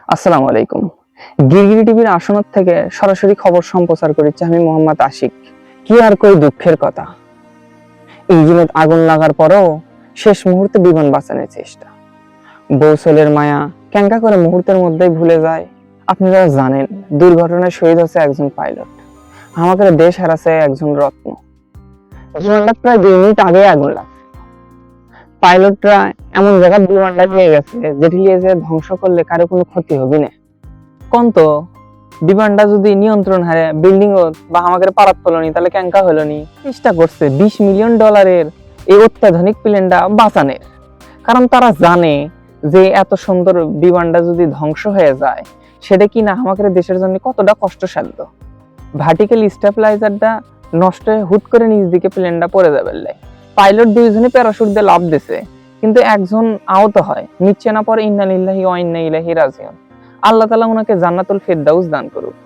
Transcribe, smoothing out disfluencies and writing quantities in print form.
আসসালামু আলাইকুম। গিরগিটি টিভির আসনত থেকে সরাসরি খবর সম্প্রচার করেছি আমি মোহাম্মদ আশিক। কি আর কই দুঃখের কথা, ইঞ্জিনে আগুন লাগার পরেও শেষ মুহূর্তে বিমান বাঁচানোর চেষ্টা। বৌসলের মায়া ক্যাঙ্কা করে মুহূর্তের মধ্যেই ভুলে যায়। আপনারা জানেন দুর্ঘটনায় শহীদ হচ্ছে একজন পাইলট, আমাদের দেশ হারাছে একজন রত্ন। বিমানটা প্রায় 2 মিনিট আগে আগুন লাগে। পাইলটরা এমন জায়গায় বিমানটা নিয়ে গেছে যেটি নিয়ে যে ধ্বংস করলে কারো কোনো ক্ষতি হবে না। কন্ত বিমানটা যদি নিয়ন্ত্রণ হারে বিল্ডিং বা আমাদের পারাত ফলনি তাহলে ক্যাঙ্কা হলো নি। চেষ্টা করছে $20 মিলিয়ন এই অত্যাধুনিক প্লেনটা বাঁচানোর, কারণ তারা জানে যে এত সুন্দর বিমানটা যদি ধ্বংস হয়ে যায় সেটা কি না আমাদের দেশের জন্য কতটা কষ্টসাধ্য। ভার্টিক্যাল স্টেবিলাইজারটা নষ্ট হয়ে হুট করে নিচ দিকে প্লেনটা পড়ে যাবে। পাইলট দুইজনে প্যারাশুট দিয়ে লাফ দিছে, কিন্তু একজন আহত হয়, নিচে না পড়ে ইন্না লিল্লাহি ওয়া ইন্না ইলাইহি রাজিউন। আল্লাহ তাআলা ওনাকে জান্নাতুল ফেরদাউস দান করুক।